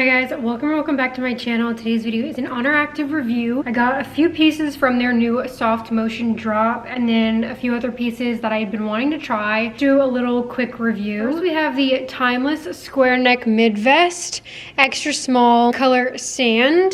Hi guys, welcome back to my channel. Today's video is an Oneractive review. I got a few pieces from their new Softmotion drop and then a few other pieces that I had been wanting to try. Do a little quick review. First we have the timeless square neck mid vest, extra small, color sand.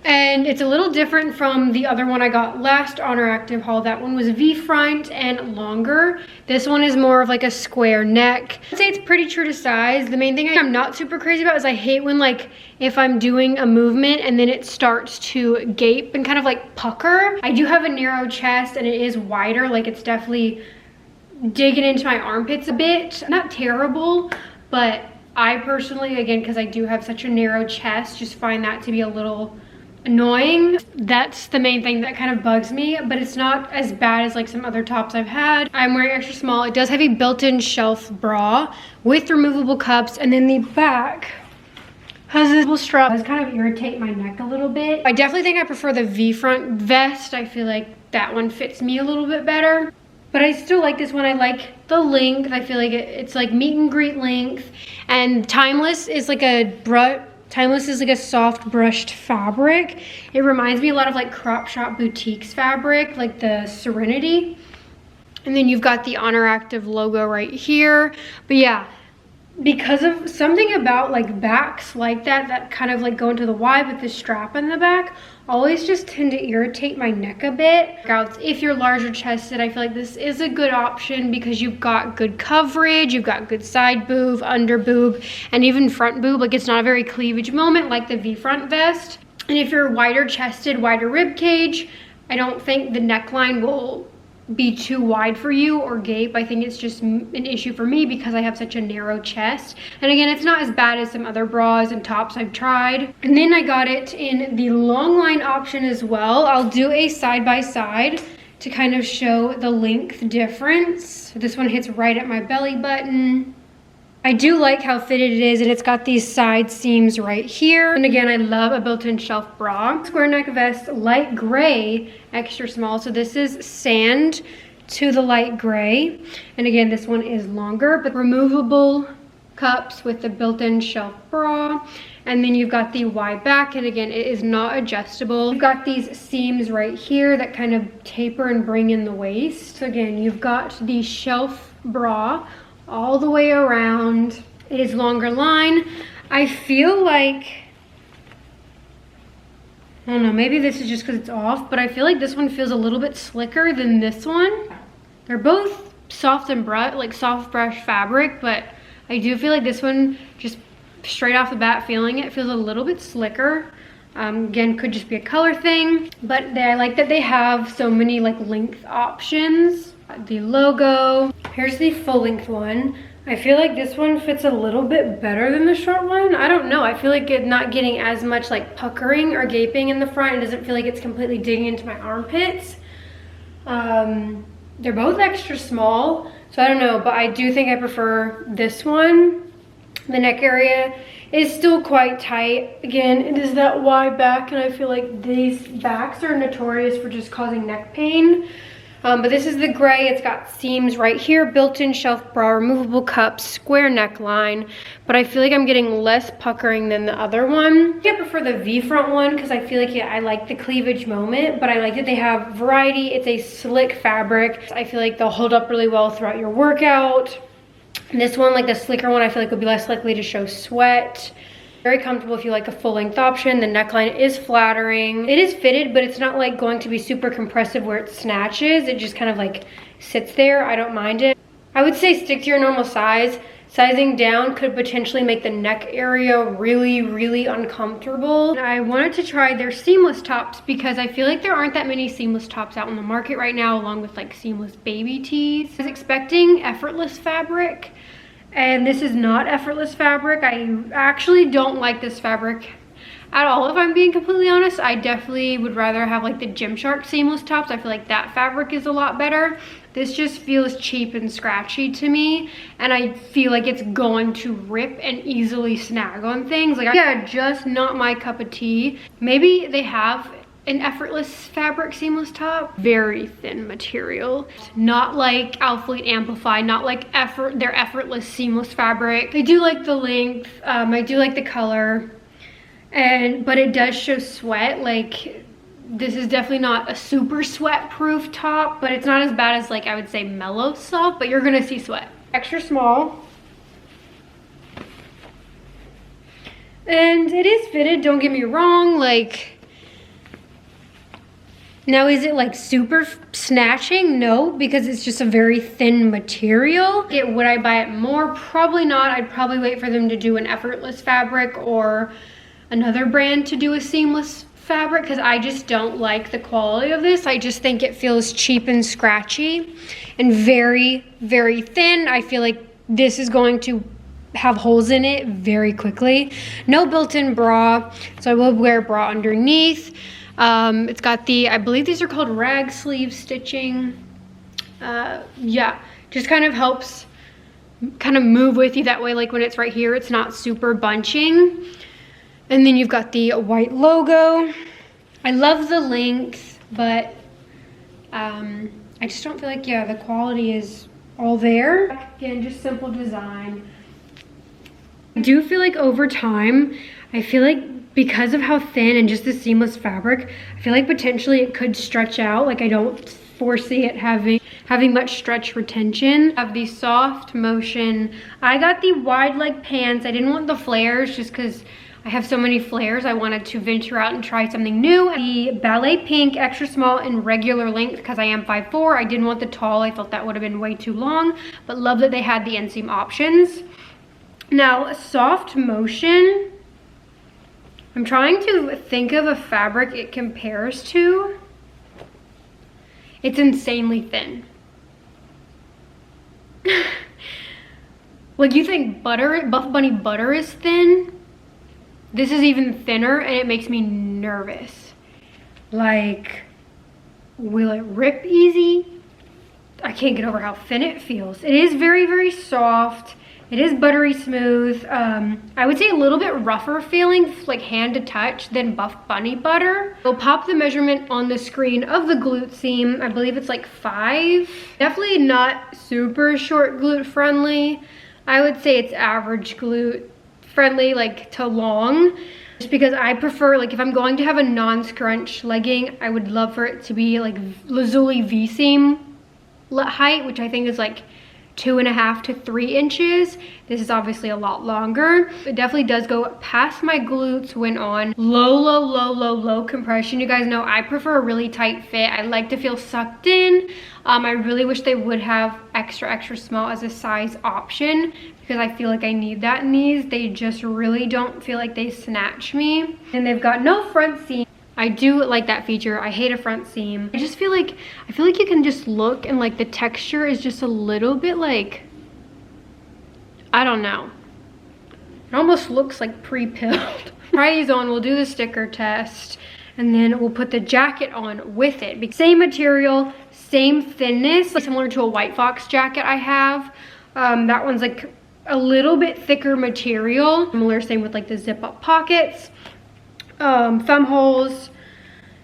And it's a little different from the other one I got last Oneractive haul. That one was V-front and longer. This one is more of like a square neck. I'd say it's pretty true to size. The main thing I'm not super crazy about is I hate when like if I'm doing a movement and then it starts to gape and kind of like pucker. I do have a narrow chest and it is wider. Like it's definitely digging into my armpits a bit. Not terrible, but I personally, again, because I do have such a narrow chest, just find that to be a little annoying. That's the main thing that kind of bugs me, but it's not as bad as like some other tops I've had. I'm wearing extra small. It does have a built-in shelf bra with removable cups, and then the back has this little strap. It does kind of irritate my neck a little bit. I definitely think I prefer the V-front vest. I feel like that one fits me a little bit better, but I still like this one. I like the length. I feel like it's like meet and greet length, and Timeless is like a soft brushed fabric. It reminds me a lot of like Crop Shop Boutiques fabric, like the Serenity. And then you've got the Oneractive logo right here. But yeah, because of something about like backs like that kind of like go into the Y with the strap in the back, always just tend to irritate my neck a bit. If you're larger chested, I feel like this is a good option because you've got good coverage, you've got good side boob, under boob, and even front boob. Like it's not a very cleavage moment like the V-front vest. And if you're wider chested, wider rib cage, I don't think the neckline will be too wide for you or gape. I think it's just an issue for me because I have such a narrow chest. And again, it's not as bad as some other bras and tops I've tried. And then I got it in the long line option as well. I'll do a side by side to kind of show the length difference. This one hits right at my belly button. I do like how fitted it is, and it's got these side seams right here. And again, I love a built-in shelf bra. Square neck vest, light gray, extra small. So this is sand to the light gray. And again, this one is longer, but removable cups with the built-in shelf bra. And then you've got the Y back, and again, it is not adjustable. You've got these seams right here that kind of taper and bring in the waist. So again, you've got the shelf bra all the way around. It is longer line. I feel like, I don't know, maybe this is just because it's off, but I feel like this one feels a little bit slicker than this one. They're both soft and soft brush fabric, but I do feel like this one, just straight off the bat feeling it, feels a little bit slicker. Again, could just be a color thing, but I like that they have so many like length options. The logo. Here's the full length one. I feel like this one fits a little bit better than the short one. I don't know. I feel like it's not getting as much like puckering or gaping in the front. It doesn't feel like it's completely digging into my armpits. They're both extra small, so I don't know, but I do think I prefer this one. The neck area is still quite tight. Again, it is that Y back, and I feel like these backs are notorious for just causing neck pain. But this is the gray. It's got seams right here, built-in shelf bra, removable cups, square neckline. But I feel like I'm getting less puckering than the other one. I prefer the V-front one because I feel like, yeah, I like the cleavage moment, but I like that they have variety. It's a slick fabric. I feel like they'll hold up really well throughout your workout. And this one, like the slicker one, I feel like would be less likely to show sweat. Very comfortable if you like a full length option. The neckline is flattering. It is fitted, but it's not like going to be super compressive where it snatches. It just kind of like sits there. I don't mind it. I would say stick to your normal size. Sizing down could potentially make the neck area really, really uncomfortable. And I wanted to try their seamless tops because I feel like there aren't that many seamless tops out on the market right now, along with like seamless baby tees. I was expecting effortless fabric, and this is not effortless fabric. I actually don't like this fabric at all, if I'm being completely honest. I definitely would rather have like the Gymshark seamless tops. I feel like that fabric is a lot better. This just feels cheap and scratchy to me, and I feel like it's going to rip and easily snag on things. Like, yeah, just not my cup of tea. Maybe they have an effortless fabric seamless top. Very thin material. Not like Alphalete Amplify, not like their effortless seamless fabric. I do like the length. I do like the color. but it does show sweat. Like, this is definitely not a super sweat proof top, but it's not as bad as, like, I would say mellow soft, but you're gonna see sweat. Extra small. And it is fitted, don't get me wrong. Like, now is it like super snatching? No, because it's just a very thin material. Would I buy it more? Probably not. I'd probably wait for them to do an effortless fabric or another brand to do a seamless fabric, because I just don't like the quality of this. I just think it feels cheap and scratchy and very, very thin. I feel like this is going to have holes in it very quickly. No built-in bra, so I will wear a bra underneath. It's got the, I believe these are called rag sleeve stitching. Yeah, just kind of helps kind of move with you that way. Like when it's right here, it's not super bunching. And then you've got the white logo. I love the length, but I just don't feel like, yeah, the quality is all there. Again, just simple design. I do feel like over time, I feel like because of how thin and just the seamless fabric, I feel like potentially it could stretch out. Like, I don't foresee it having much stretch retention. I have the Softmotion. I got the wide leg pants. I didn't want the flares just because I have so many flares. I wanted to venture out and try something new. The ballet pink, extra small and regular length, because I am 5'4". I didn't want the tall. I thought that would have been way too long, but love that they had the inseam options. Now, Softmotion, I'm trying to think of a fabric it compares to. It's insanely thin. Like, you think Buff Bunny butter is thin? This is even thinner, and it makes me nervous. Like, will it rip easy? I can't get over how thin it feels. It is very, very soft. It is buttery smooth. I would say a little bit rougher feeling, like hand to touch, than Buff Bunny butter. We'll pop the measurement on the screen of the glute seam. I believe it's like 5. Definitely not super short glute friendly. I would say it's average glute friendly, like to long. Just because I prefer, like if I'm going to have a non-scrunch legging, I would love for it to be like lazuli V-seam height, which I think is like 2.5 to 3 inches. This is obviously a lot longer. It definitely does go past my glutes when on low compression. You guys know I prefer a really tight fit. I like to feel sucked in. I really wish they would have extra small as a size option, because I feel like I need that in these. They just really don't feel like they snatch me. And they've got no front seam. I do like that feature. I hate a front seam. I feel like you can just look and like the texture is just a little bit like, I don't know. It almost looks like pre-pilled. Try these on, we'll do the sticker test, and then we'll put the jacket on with it. Same material, same thinness, similar to a White Fox jacket I have. That one's like a little bit thicker material. Similar, same with like the zip up pockets. Thumb holes,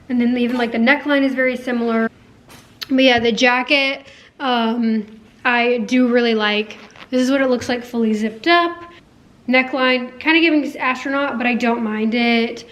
and then even like the neckline is very similar. But yeah, the jacket I do really like. This is what it looks like fully zipped up. Neckline kind of giving astronaut, but I don't mind it.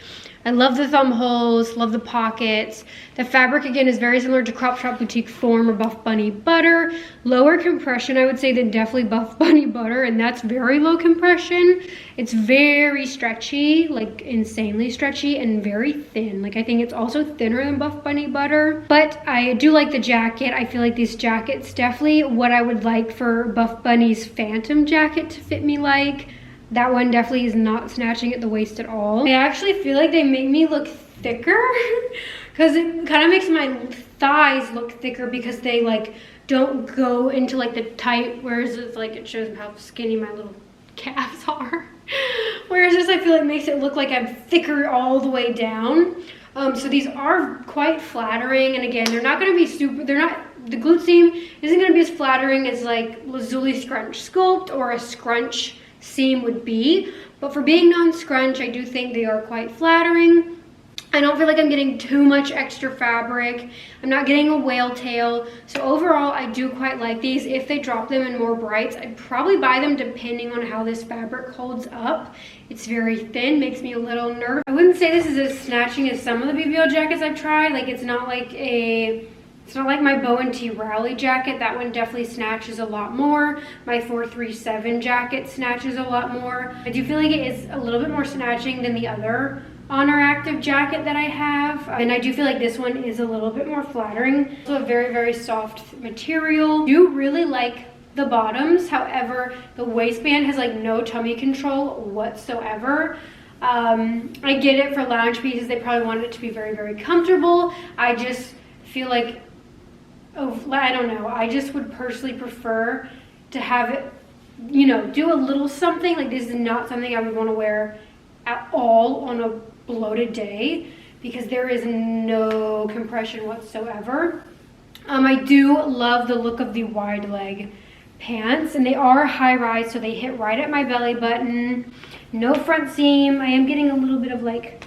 I love the thumb holes, love the pockets. The fabric, again, is very similar to Crop Shop Boutique Form or Buff Bunny butter. Lower compression, I would say, than definitely Buff Bunny butter, and that's very low compression. It's very stretchy, like insanely stretchy, and very thin. Like, I think it's also thinner than Buff Bunny butter. But I do like the jacket. I feel like these jackets definitely what I would like for Buff Bunny's Phantom jacket to fit me like. That one definitely is not snatching at the waist at all. I actually feel like they make me look thicker because it kind of makes my thighs look thicker because they like don't go into like the tight, whereas it's like it shows how skinny my little calves are. Whereas this I feel like makes it look like I'm thicker all the way down. So these are quite flattering, and again, they're not going to be super, the glute seam isn't going to be as flattering as like lazuli scrunch sculpt or a scrunch seam would be, but for being non-scrunch, I do think they are quite flattering. I don't feel like I'm getting too much extra fabric. I'm not getting a whale tail. So overall, I do quite like these. If they drop them in more brights, I'd probably buy them depending on how this fabric holds up. It's very thin, makes me a little nervous. I wouldn't say this is as snatching as some of the BBL jackets I've tried. Like it's not like my Bow and T Rowley jacket. That one definitely snatches a lot more. My 437 jacket snatches a lot more. I do feel like it is a little bit more snatching than the other Oneractive jacket that I have, and I do feel like this one is a little bit more flattering. Also a very, very soft material. I do really like the bottoms. However, the waistband has like no tummy control whatsoever. I get it for lounge pieces. They probably wanted it to be very, very comfortable. I just feel like, I don't know. I just would personally prefer to have it, you know, do a little something. Like this is not something I would want to wear at all on a bloated day because there is no compression whatsoever. I do love the look of the wide leg pants, and they are high rise, so they hit right at my belly button. No front seam. I am getting a little bit of like,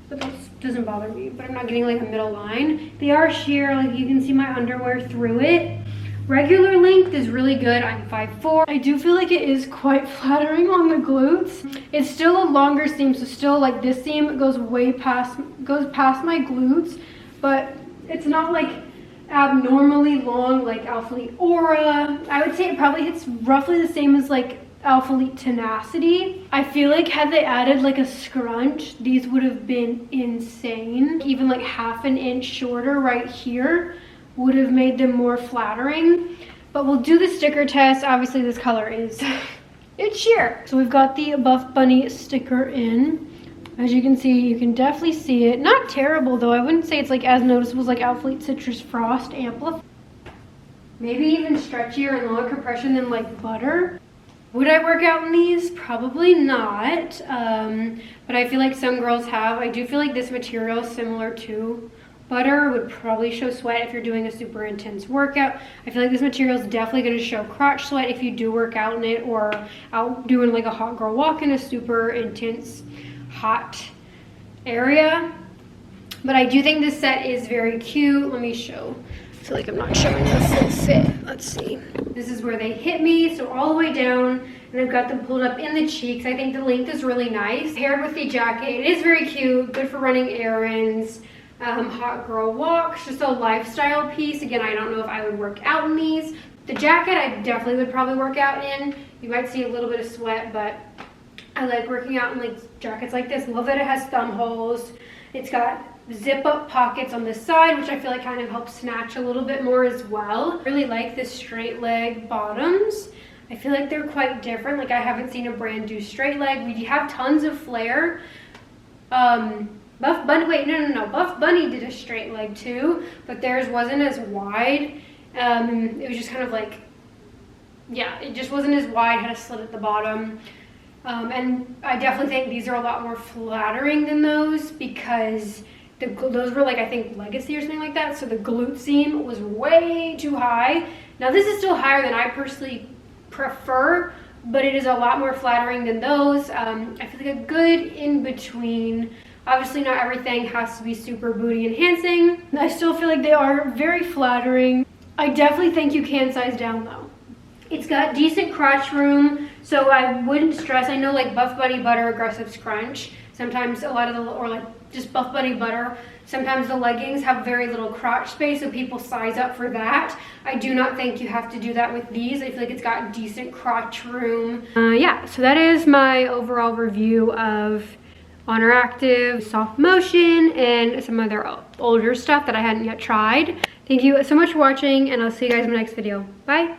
but that doesn't bother me, but I'm not getting like a middle line. They are sheer, like you can see my underwear through it. Regular length is really good. I'm 5'4". I do feel like it is quite flattering on the glutes. It's still a longer seam, so still like this seam goes past my glutes, but it's not like abnormally long like Alphalete Aura. I would say it probably hits roughly the same as like Alphalete Tenacity. I feel like had they added like a scrunch, these would have been insane. Even like half an inch shorter right here would have made them more flattering. But we'll do the sticker test. Obviously this color is it's sheer. So we've got the Buff Bunny sticker in. As you can see, you can definitely see it. Not terrible though. I wouldn't say it's like as noticeable as like Alphalete Citrus Frost Amplify. Maybe even stretchier and lower compression than like butter. Would I work out in these? Probably not. But I feel like some girls have. I do feel like this material is similar to butter, would probably show sweat if you're doing a super intense workout. I feel like this material is definitely going to show crotch sweat if you do work out in it, or out doing like a hot girl walk in a super intense hot area. But I do think this set is very cute. Let me show. I feel like I'm not showing the full fit. Let's see. This is where they hit me, so all the way down, and I've got them pulled up in the cheeks. I think the length is really nice. Paired with the jacket, it is very cute, good for running errands, hot girl walks, just a lifestyle piece. Again, I don't know if I would work out in these. The jacket I definitely would probably work out in. You might see a little bit of sweat, but I like working out in like jackets like this. Love that it has thumb holes. It's got zip up pockets on this side, which I feel like kind of helps snatch a little bit more as well. Really like this straight leg bottoms. I feel like they're quite different. Like I haven't seen a brand do straight leg. We have tons of flare. Buff Bunny, wait, no. Buff Bunny did a straight leg too, but theirs wasn't as wide. It was just kind of like, yeah, it just wasn't as wide, had a slit at the bottom. And I definitely think these are a lot more flattering than those because those were like, I think Legacy or something like that. So the glute seam was way too high. Now this is still higher than I personally prefer, but it is a lot more flattering than those. I feel like a good in between. Obviously not everything has to be super booty enhancing. I still feel like they are very flattering. I definitely think you can size down though. It's got decent crotch room, so I wouldn't stress. I know like Buff Bunny Butter Aggressive Scrunch, sometimes a lot of the, or like just Buff Bunny Butter, sometimes the leggings have very little crotch space, so people size up for that. I do not think you have to do that with these. I feel like it's got decent crotch room. Yeah, so that is my overall review of Oneractive, Softmotion, and some of their older stuff that I hadn't yet tried. Thank you so much for watching, and I'll see you guys in my next video. Bye!